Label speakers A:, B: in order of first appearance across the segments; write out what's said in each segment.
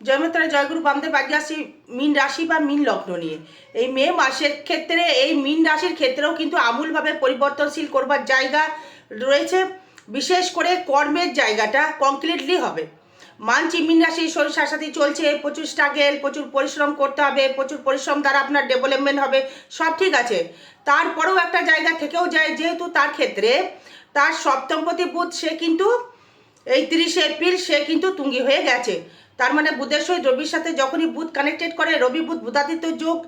A: জয়মাতারা জয়গুরু বামদেব। আজকে আসি মীন রাশি বা মীন লগ্ন নিয়ে। এই মে মাসের ক্ষেত্রে এই মীন রাশির ক্ষেত্রেও কিন্তু আমূলভাবে পরিবর্তনশীল করবার জায়গা রয়েছে। বিশেষ করে কর্মের জায়গাটা কমপ্লিটলি হবে। মানছি মীন রাশি শরীর সাথে চলছে, প্রচুর স্ট্রাগেল, প্রচুর পরিশ্রম করতে হবে, প্রচুর পরিশ্রম দ্বারা আপনার ডেভেলপমেন্ট হবে, সব ঠিক আছে। তারপরেও একটা জায়গা থেকেও যায়, যেহেতু তার ক্ষেত্রে তার সপ্তমপতি বুধ, সে কিন্তু এই 30 এপ্রিল সে কিন্তু তুঙ্গি হয়ে গেছে। তার মানে বুধের সহিত রবির সাথে যখনই বুধ কানেক্টেড করে, রবি বুধ বুধাদিত্য যোগ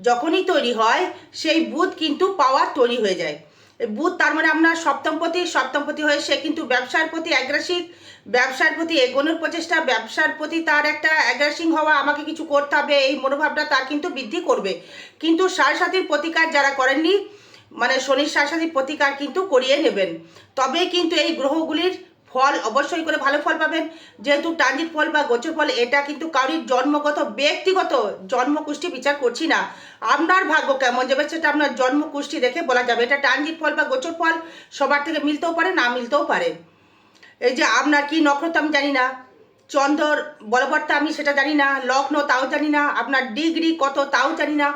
A: যখনই তৈরি হয়, সেই বুধ কিন্তু পাওয়ার তৈরি হয়ে যায়। এই বুধ তার মানে আপনার সপ্তমপতি হয়ে সে কিন্তু ব্যবসার প্রতি অ্যাগ্রেসিভ, ব্যবসার প্রতি এগোনোর প্রচেষ্টা, ব্যবসার প্রতি তার একটা অ্যাগ্রেসিভ হওয়া, আমাকে কিছু করতে হবে, এই মনোভাবটা তার কিন্তু বৃদ্ধি করবে। কিন্তু সাড়ে প্রতিকার যারা করেননি, মানে শনির সাড়ে প্রতিকার কিন্তু করিয়ে নেবেন, তবেই কিন্তু এই গ্রহগুলির ফল অবশ্যই করে ভালো ফল পাবেন। যেহেতু ট্রানজিট ফল বা গোচর ফল, এটা কিন্তু কারোর জন্মগত ব্যক্তিগত জন্মকুষ্ঠি বিচার করছি না, আপনার ভাগ্য কেমন যাবে সেটা আপনার জন্মকুষ্ঠি দেখে বলা যাবে। এটা ট্রানজিট ফল বা গোচর ফল সবার থেকে মিলতেও পারে, না মিলতেও পারে। এই যে আপনার কি নক্ষত্র আমি জানি না, চন্দ্র বলবর্তা আমি সেটা জানি না, লগ্ন তাও জানি না, আপনার ডিগ্রি কত তাও জানি না,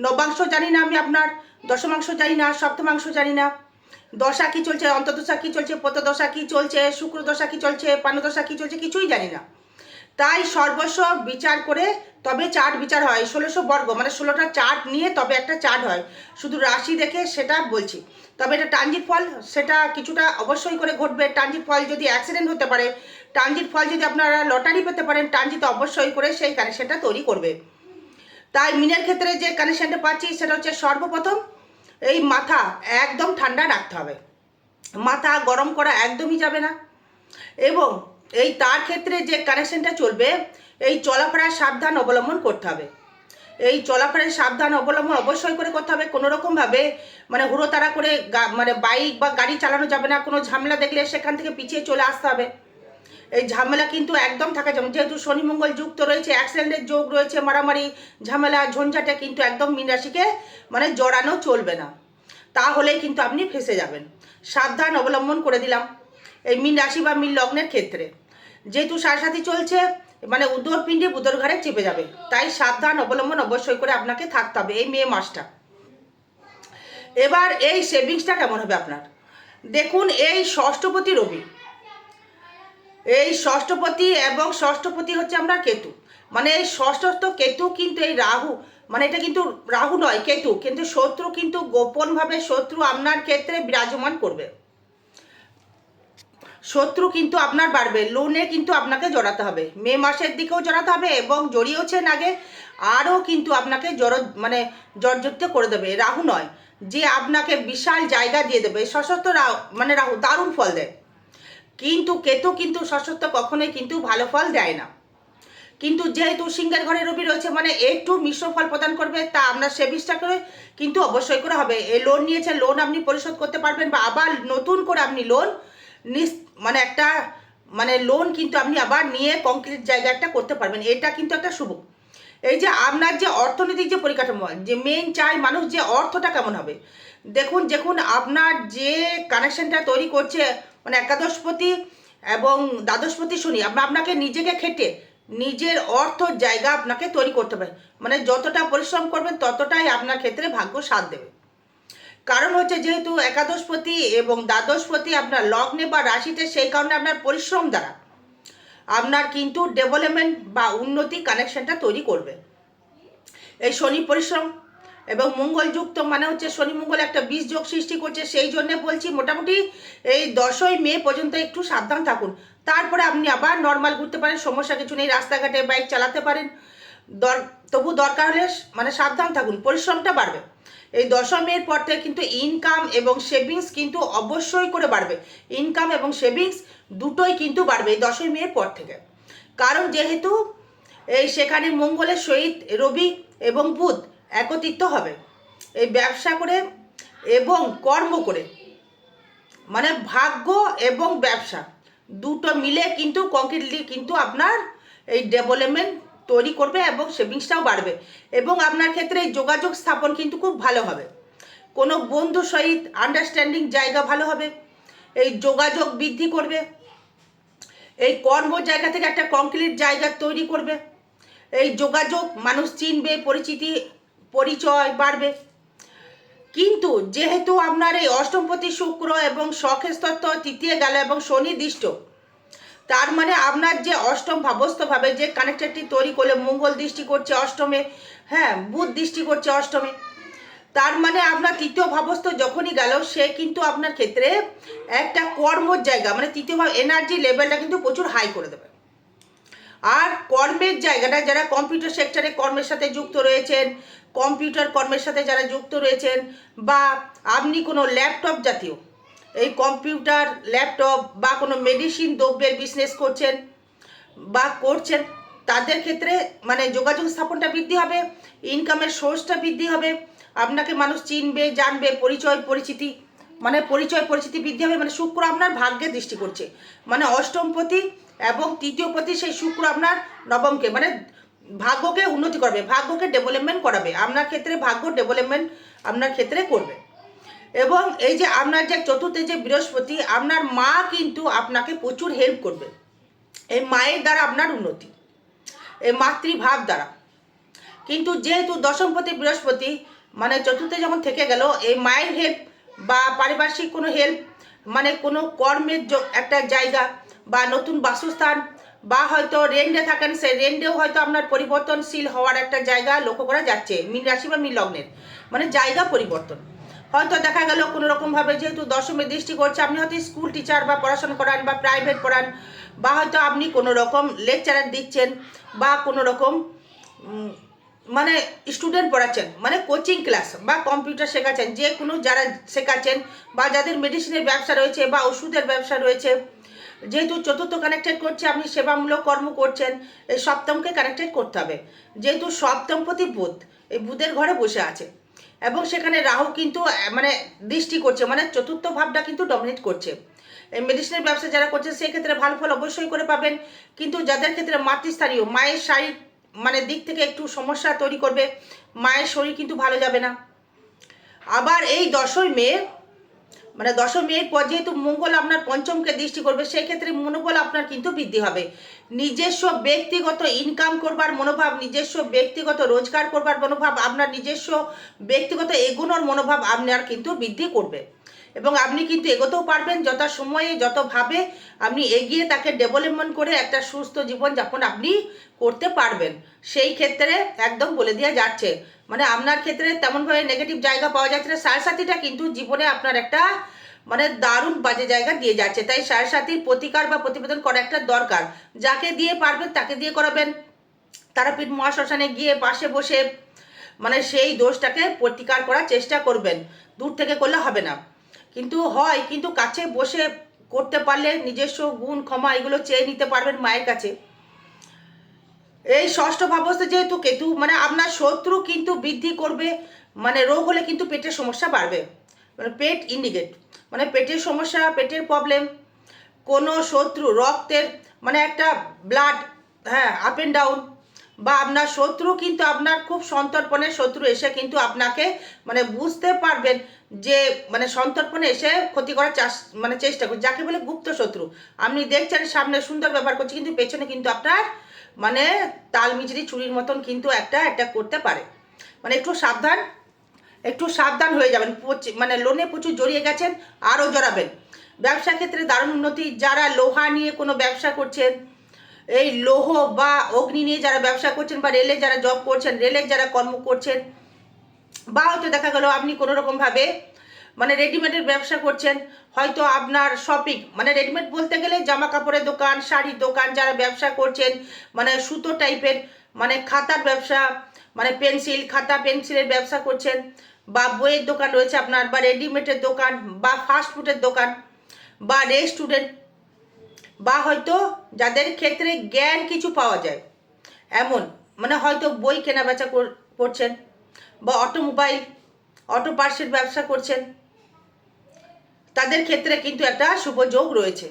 A: নবাংশ জানি না আমি, আপনার দশমাংশ জানি না, সপ্তমাংশ জানি না, দশা কি চলছে, অন্তর্দশা কি চলছে, প্রতদশা কি চলছে, শুক্র দশা কি চলছে, পানদশা কি চলছে, কিছুই জানি না। তাই সর্বস্ব বিচার করে তবে চার্ট বিচার হয়। 1600 বর্গ মানে 16টা চার্ট নিয়ে তবে একটা চার্ট হয়, শুধু রাশি দেখে সেটা বলছি। তবে এটা ট্রানজিট ফল, সেটা কিছুটা অবশ্যই করে ঘটবে। ট্রানজিট ফল যদি অ্যাক্সিডেন্ট হতে পারে, ট্রানজিট ফল যদি আপনারা লটারি পেতে পারেন, ট্রানজিট অবশ্যই করে সেই কানেকশনটা তৈরি করবে। তাই মিনের ক্ষেত্রে যে কানেকশনটা পাচ্ছি সেটা হচ্ছে, সর্বপ্রথম এই মাথা একদম ঠান্ডা রাখতে হবে, মাথা গরম করা একদমই যাবে না। এবং এই তার ক্ষেত্রে যে কানেকশনটা চলবে, এই চলাফেরার সাবধান অবলম্বন করতে হবে। এই চলাফেরার সাবধান অবলম্বন অবশ্যই করে করতে হবে। কোনো রকমভাবে মানে হুড়োতাড়া করে মানে বাইক বা গাড়ি চালানো যাবে না। কোনো ঝামেলা দেখলে সেখান থেকে পিছিয়ে চলে আসতে হবে। এই ঝামেলা কিন্তু একদম থাকা যাবে, যেহেতু শনি মঙ্গল যুক্ত রয়েছে, অ্যাক্সিডেন্টের যোগ রয়েছে, মারামারি ঝামেলা ঝঞ্ঝাটা কিন্তু একদম মীন রাশিকে মানে জড়ানো চলবে না, তাহলেই কিন্তু আপনি ফেসে যাবেন। সাবধান অবলম্বন করে দিলাম এই মীন রাশি বা মীন লগ্নের ক্ষেত্রে। যেহেতু সাড়ে চলছে, মানে উদরপিণ্ডে বুধর ঘরে চেপে যাবে, তাই সাবধান অবলম্বন অবশ্যই করে আপনাকে থাকতে হবে এই মে মাসটা। এবার এই সেভিংসটা কেমন হবে আপনার, দেখুন। এই ষষ্ঠপতি রবি, এই ষষ্ঠপতি এবং ষষ্ঠপতি হচ্ছে আমরা কেতু, মানে এই ষষ্ঠস্থ কেতু কিন্তু এই রাহু, মানে এটা কিন্তু রাহু নয় কেতু, কিন্তু শত্রু কিন্তু গোপনভাবে শত্রু আপনার ক্ষেত্রে বিরাজমান করবে। শত্রু কিন্তু আপনার বাড়বে, লোনে কিন্তু আপনাকে জড়াতে হবে, মে মাসের দিকেও জড়াতে হবে এবং জড়িয়েছেন আগে, আরও কিন্তু আপনাকে মানে জর্জরিত করে দেবে। রাহু নয় যে আপনাকে বিশাল জায়গা দিয়ে দেবে, সশস্ত্র রাহু, মানে রাহু দারুণ ফল দেয়, কিন্তু কেতু কিন্তু সশস্ত্র কখনোই কিন্তু ভালো ফল দেয় না। কিন্তু যেহেতু সিংহের ঘরে রবি রয়েছে, মানে একটু মিশ্র ফল প্রদান করবে, তা আপনার সেভিংসটা করে কিন্তু অবশ্যই করে হবে। এই লোন নিয়েছে, লোন আপনি পরিশোধ করতে পারবেন, বা আবার নতুন করে আপনি লোন মানে একটা মানে লোন কিন্তু আপনি আবার নিয়ে কংক্রিট জায়গা একটা করতে পারবেন, এটা কিন্তু একটা শুভ। এই যে আপনার যে অর্থনৈতিক যে পরিকাঠামো, যে মেন চাই মানুষ, যে অর্থটা কেমন হবে, দেখুন দেখুন আপনার যে কানেকশনটা তৈরি করছে, মানে একাদশপতি এবং দ্বাদশপতি শনি, আপনাকে নিজেকে খেটে নিজের অর্থ জায়গা আপনাকে তৈরি করতে হবে। মানে যতটা পরিশ্রম করবেন ততটাই আপনার ক্ষেত্রে ভাগ্য সাথ দেবে। কারণ হচ্ছে যেহেতু একাদশপতি এবং দ্বাদশপতি আপনার লগ্নে বা রাশিতে, সেই কারণে আপনার পরিশ্রম দ্বারা আপনার কিন্তু ডেভেলপমেন্ট বা উন্নতি কানেকশনটা তৈরি করবে। এই শনি পরিশ্রম এবং মঙ্গল যুক্ত, মানে হচ্ছে শনি মঙ্গল একটা বিষ যোগ সৃষ্টি করছে, সেই জন্য বলছি মোটামুটি এই 10ই মে পর্যন্ত একটু সাবধান থাকুন। তারপরে আপনি আবার নর্মাল ঘুরতে পারেন, সমস্যা কিছু নেই, রাস্তাঘাটে বাইক চালাতে পারেন। তবু দরকার হলে মানে সাবধান থাকুন, পরিশ্রমটা বাড়বে। এই 10 মের পর থেকে কিন্তু ইনকাম এবং সেভিংস কিন্তু অবশ্যই করে বাড়বে। ইনকাম এবং সেভিংস দুটোই কিন্তু বাড়বে এই 10 মের পর থেকে। কারণ যেহেতু এই সেখানে মঙ্গলের সহিত রবি এবং বুধ একত্রিত হবে, এই ব্যবসা করে এবং কর্ম করে, মানে ভাগ্য এবং ব্যবসা দুটো মিলে কিন্তু কংক্রিটলি কিন্তু আপনার এই ডেভেলপমেন্ট তৈরি করবে এবং সেভিংসটাও বাড়বে। এবং আপনার ক্ষেত্রে এই যোগাযোগ স্থাপন কিন্তু খুব ভালো হবে, কোনো বন্ধুর সহিত আন্ডারস্ট্যান্ডিং জায়গা ভালো হবে, এই যোগাযোগ বৃদ্ধি করবে, এই কর্ম জায়গা থেকে একটা কংক্রিট জায়গা তৈরি করবে। এই যোগাযোগ, মানুষ চিনবে, পরিচয় বাড়বে। কিন্তু যেহেতু আপনার এই অষ্টমপতি শুক্র এবং শখের তত্ত্ব তৃতীয় গেল এবং শনি দৃষ্ট, তার মানে আপনার যে অষ্টম ভাবস্থভাবে যে কানেক্টেডটি তৈরি করলে মঙ্গল দৃষ্টি করছে অষ্টমে, হ্যাঁ বুধ দৃষ্টি করছে অষ্টমে, তার মানে আপনার তৃতীয় ভাবস্থ যখনই গেল সে কিন্তু আপনার ক্ষেত্রে একটা কর্মর জায়গা, মানে তৃতীয় ভাব এনার্জি লেভেলটা কিন্তু প্রচুর হাই করে দেবে। আর কর্মের জায়গাটা, যারা কম্পিউটার সেক্টরে কর্মের সাথে যুক্ত রয়েছেন, কম্পিউটার কর্মের সাথে যারা যুক্ত রয়েছেন, বা আপনি কোনো ল্যাপটপ জাতীয় এই কম্পিউটার ল্যাপটপ বা কোনো মেডিসিন দ্রব্যের বিজনেস করছেন বা করছেন, তাদের ক্ষেত্রে মানে যোগাযোগ স্থাপনটা বৃদ্ধি হবে, ইনকামের সোর্সটা বৃদ্ধি হবে, আপনাকে মানুষ চিনবে, জানবে, পরিচয় পরিচিতি বৃদ্ধি হবে। মানে শুক্র আপনার ভাগ্যে দৃষ্টি করছে, মানে অষ্টমপতি এবং তৃতীয়পতি সেই শুক্র আপনার নবমকে, মানে ভাগ্যকে উন্নতি করবে, ভাগ্যকে ডেভেলপমেন্ট করাবে, আপনার ক্ষেত্রে ভাগ্য ডেভেলপমেন্ট আপনার ক্ষেত্রে করবে। এবং এই যে আপনার যে চতুর্থে যে বৃহস্পতি, আপনার মা কিন্তু আপনাকে প্রচুর হেল্প করবে, এই মায়ের দ্বারা আপনার উন্নতি, এই মাতৃভাব দ্বারা। কিন্তু যেহেতু দশমপতি বৃহস্পতি মানে চতুর্থে যেমন থেকে গেল, এই মায়ের হেল্প বা পারিপার্শ্বিক কোনো হেল্প, মানে কোনো কর্মের একটা জায়গা বা নতুন বাসস্থান, বা হয়তো রেন্টে থাকেন, সেই রেন্টেও হয়তো আপনার পরিবর্তনশীল হওয়ার একটা জায়গা লক্ষ্য করা যাচ্ছে মীন রাশি বা মীন লগ্নের, মানে জায়গা পরিবর্তন। হয়তো দেখা গেল কোনো রকমভাবে যেহেতু দশমে দৃষ্টি করছে, আপনি হয়তো স্কুল টিচার বা পড়াশোনা করান বা প্রাইভেট পড়ান, বা হয়তো আপনি কোনো রকম লেকচারার দিচ্ছেন, বা কোনো রকম মানে স্টুডেন্ট পড়াচ্ছেন, মানে কোচিং ক্লাস বা কম্পিউটার শেখাচ্ছেন, যে কোনো যারা শেখাচ্ছেন, বা যাদের মেডিসিনের ব্যবসা রয়েছে বা ওষুধের ব্যবসা রয়েছে, যেহেতু চতুর্থ কানেক্টেড করছে, আপনি সেবামূলক কর্ম করছেন, এই সপ্তমকে কানেক্টেড করতে হবে। যেহেতু সপ্তমপতি বুধ এই বুধের ঘরে বসে আছে এবং সেখানে রাহু কিন্তু মানে দৃষ্টি করছে, মানে চতুর্থ ভাবটা কিন্তু ডমিনেট করছে। এই মেডিসিনের ব্যবসা যারা করছে সেক্ষেত্রে ভালো ফল অবশ্যই করে পাবেন, কিন্তু যাদের ক্ষেত্রে মাতৃস্থানীয় মায়ের শারীরিক মানে দিক থেকে একটু সমস্যা তৈরি করবে, মায়ের শরীর কিন্তু ভালো যাবে না। আবার এই 10ই মে মানে 10ই মের পর যেহেতু মঙ্গল আপনার পঞ্চমকে দৃষ্টি করবে, সেই ক্ষেত্রে মনোবল আপনার কিন্তু বৃদ্ধি হবে, নিজস্ব ব্যক্তিগত ইনকাম করবার মনোভাব, নিজস্ব ব্যক্তিগত রোজগার করবার মনোভাব, আপনার নিজস্ব ব্যক্তিগত এগোনোর মনোভাব আপনার কিন্তু বৃদ্ধি করবে, এবং আপনি কিন্তু এগোতেও পারবেন যথা সময়ে যতভাবে আপনি এগিয়ে তাকে ডেভেলপমেন্ট করে একটা সুস্থ জীবনযাপন আপনি করতে পারবেন। সেই ক্ষেত্রে একদম বলে দেওয়া যাচ্ছে, মানে আপনার ক্ষেত্রে তেমনভাবে নেগেটিভ জায়গা পাওয়া যাচ্ছে না। সাড়ে কিন্তু জীবনে আপনার একটা মানে দারুণ বাজে জায়গা দিয়ে যাচ্ছে, তাই সাড়ে প্রতিকার বা প্রতিবেদন করা একটা দরকার, যাকে দিয়ে পারবেন তাকে দিয়ে করাবেন। তারাপীঠ মহাশ্মশানে গিয়ে পাশে বসে মানে সেই দোষটাকে প্রতিকার করার চেষ্টা করবেন, দূর থেকে করলে হবে না, কিন্তু কাছে বসে করতে পারলে নিজস্ব গুণ ক্ষমা এগুলো চেয়ে নিতে পারবেন মায়ের কাছে। এই ষষ্ঠ ভাবস্থ যেহেতু কেতু, মানে আপনার শত্রু কিন্তু বৃদ্ধি করবে, মানে রোগ হলে কিন্তু পেটের সমস্যা বাড়বে, মানে পেট ইন্ডিকেট, মানে পেটের সমস্যা, পেটের প্রবলেম, কোনো শত্রু রক্তের মানে একটা ব্লাড, হ্যাঁ আপ অ্যান্ড ডাউন, বা আপনার শত্রু কিন্তু আপনার খুব সন্তর্পণের শত্রু এসে কিন্তু আপনাকে মানে বুঝতে পারবেন যে মানে সন্তর্পণে এসে ক্ষতি করার মানে চেষ্টা করছে, যাকে বলে গুপ্ত শত্রু। আপনি দেখছেন সামনে সুন্দর ব্যবহার করছে, কিন্তু পেছনে কিন্তু আপনার মানে তাল মিচড়ি চুরির মতন কিন্তু একটা করতে পারে, মানে একটু সাবধান হয়ে যাবেন। মানে লোনে প্রচুর জড়িয়ে গেছেন, আরও জড়াবেন। ব্যবসা ক্ষেত্রে দারুণ উন্নতি, যারা লোহা নিয়ে কোনো ব্যবসা করছেন, এই লৌহ বা অগ্নি নিয়ে যারা ব্যবসা করছেন, বা রেলে যারা জব করছেন, রেলের যারা কর্ম করছেন, বা হয়তো দেখা গেল আপনি কোনো রকমভাবে মানে রেডিমেডের ব্যবসা করছেন, হয়তো আপনার শপিং মানে রেডিমেড বলতে গেলে জামা কাপড়ের দোকান, শাড়ির দোকান, যারা ব্যবসা করছেন মানে সুতো টাইপের, মানে খাতার ব্যবসা, মানে পেন্সিল খাতা পেন্সিলের ব্যবসা করছেন, বা বইয়ের দোকান রয়েছে আপনার, বা রেডিমেডের দোকান, বা ফাস্ট ফুডের দোকান, বা রেস্টুরেন্ট, বা হয়তো যাদের ক্ষেত্রে জ্ঞান কিছু পাওয়া যায় এমন, মানে হয়তো বই কেনা বেচা করছেন, বা অটোমোবাইল অটো পার্টসের ব্যবসা করছেন, তাদের ক্ষেত্রে কিন্তু একটা শুভ যোগ রয়েছে।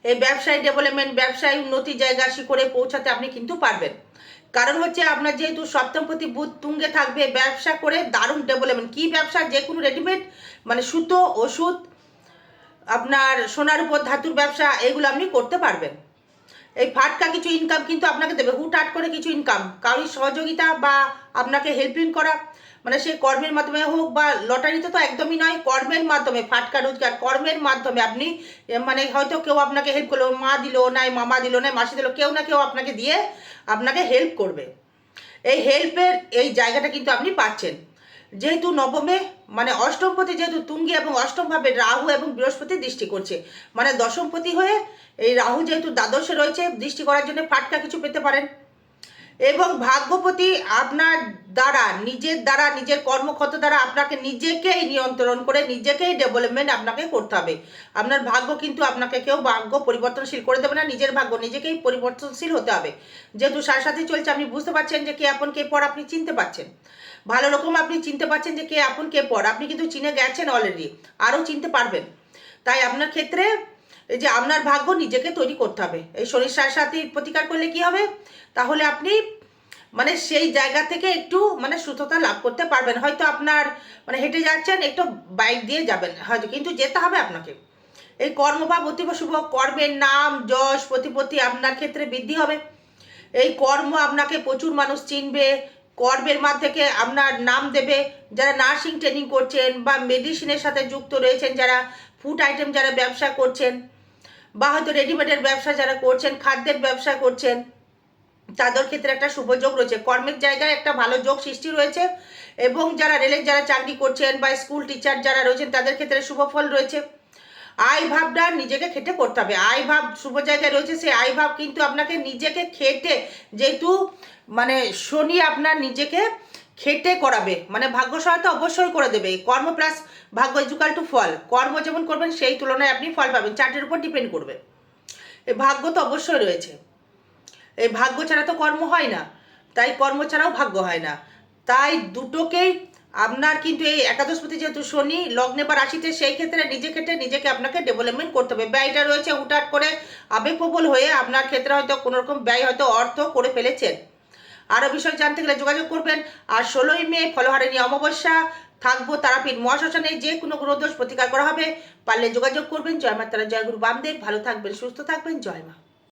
A: এই ব্যবসায় ডেভেলপমেন্ট, ব্যবসায় উন্নতি জায়গা শিখরে পৌঁছাতে আপনি কিন্তু পারবেন, কারণ হচ্ছে আপনার যেহেতু সপ্তমপতি বুধ তুঙ্গে থাকবে, ব্যবসা করে দারুণ ডেভেলপমেন্ট। কি ব্যবসা? যে কোনো রেডিমেড মানে সুতো, ওষুধ, আপনার সোনার উপর ধাতুর ব্যবসা, এগুলো আপনি করতে পারবেন। এই ফাটকা কিছু ইনকাম কিন্তু আপনাকে দেবে, হুটহাট করে কিছু ইনকাম, কারোর সহযোগিতা বা আপনাকে হেল্পিং করা, মানে সে কর্মের মাধ্যমে হোক বা লটারিতে তো একদমই নয়, কর্মের মাধ্যমে ফাটকা রোজগার, কর্মের মাধ্যমে আপনি মানে হয়তো কেউ আপনাকে হেল্প করলো, মা দিল নাই, মামা দিল নাই, মাসি দিল, কেউ না কেউ আপনাকে দিয়ে আপনাকে হেল্প করবে। এই হেল্পের এই জায়গাটা কিন্তু আপনি পাচ্ছেন, যেহেতু নবমে মানে অষ্টমপতি যেহেতু তুঙ্গি এবং অষ্টমভাবে রাহু এবং বৃহস্পতি দৃষ্টি করছে, মানে দশমপতি হয়ে এই রাহু যেহেতু দ্বাদশে রয়েছে, দৃষ্টি করার জন্য ফাটকা কিছু পেতে পারেন। এবং ভাগ্যপতি আপনার দ্বারা নিজের কর্মক্ষত দ্বারা আপনাকে নিজেকেই নিয়ন্ত্রণ করে নিজেকেই ডেভেলপমেন্ট আপনাকে করতে হবে। আপনার ভাগ্য কিন্তু আপনাকে কেউ ভাগ্য পরিবর্তনশীল করে দেবে না, নিজের ভাগ্য নিজেকেই পরিবর্তনশীল হতে হবে। যেহেতু সাড়ে সাথে চলছে, আপনি বুঝতে পারছেন যে কে আপন কে পর, আপনি চিনতে পারছেন ভালো রকম, আপনি চিনতে পারছেন যে কে আপন কে পর, আপনি কিন্তু চিনে গেছেন অলরেডি, আরও চিনতে পারবেন। তাই আপনার ক্ষেত্রে এই যে আপনার ভাগ্য নিজেকে তৈরি করতে হবে। এই শনির সাড়ে সাথে প্রতিকার করলে কি হবে, তাহলে আপনি মানে সেই জায়গা থেকে একটু মানে সুস্থতা লাভ করতে পারবেন। হয়তো আপনার মানে হেঁটে যাচ্ছেন, একটু বাইক দিয়ে যাবেন হয়তো, কিন্তু যেতে হবে আপনাকে। এই কর্ম বা অতীব শুভ কর্মের নাম যশ প্রতিপত্তি আপনার ক্ষেত্রে বৃদ্ধি হবে। এই কর্ম আপনাকে প্রচুর মানুষ চিনবে, কর্মের মাধ্যমে থেকে আপনার নাম দেবে। যারা নার্সিং ট্রেনিং করছেন বা মেডিসিনের সাথে যুক্ত রয়েছেন, যারা ফুড আইটেম যারা ব্যবসা করছেন, বা হয়তো রেডিমেডের ব্যবসা যারা করছেন, খাদ্যের ব্যবসা করছেন, তাদের ক্ষেত্রে একটা শুভ যোগ রয়েছে, কর্মের জায়গায় একটা ভালো যোগ সৃষ্টি রয়েছে। এবং যারা রেলের যারা চাকরি করছেন বা স্কুল টিচার যারা রয়েছেন, তাদের ক্ষেত্রে শুভ ফল রয়েছে। আয় ভাবটা নিজেকে খেটে করতে হবে, আয় ভাব শুভ জায়গায় রয়েছে, সেই আয় ভাব কিন্তু আপনাকে নিজেকে খেটে, যেহেতু মানে শনি আপনার নিজেকে খেটে করাবে, মানে ভাগ্য সহায়তা অবশ্যই করে দেবে। কর্ম প্লাস ভাগ্য ইজুকাল টু ফল, কর্ম যেমন করবেন সেই তুলনায় আপনি ফল পাবেন, চার্টের উপর ডিপেন্ড করবে। এই ভাগ্য তো অবশ্যই রয়েছে, এই ভাগ্য ছাড়া তো কর্ম হয় না, তাই কর্ম ছাড়াও ভাগ্য হয় না। তাই দুটোকেই আপনার কিন্তু এই একাদশপতি যেহেতু শনি লগ্নে বা রাশিতে, সেই ক্ষেত্রে নিজেকে আপনাকে ডেভেলপমেন্ট করতে হবে। ব্যয়টা রয়েছে হুটহাট করে আবেগপ্রবল হয়ে, আপনার ক্ষেত্রে হয়তো কোনোরকম ব্যয় হয়তো অর্থ করে ফেলেছেন। আরও বিষয় জানতে গেলে যোগাযোগ করবেন। আর 16ই মে ফলহারিণী অমাবস্যা থাকবো তারাপীঠ মহাশ্মশানে, যে কোনো গ্রহদোষ প্রতিকার করা হবে, পারলে যোগাযোগ করবেন। জয় মা তারা, জয় গুরু বামদেব। ভালো থাকবেন, সুস্থ থাকবেন, জয় মা।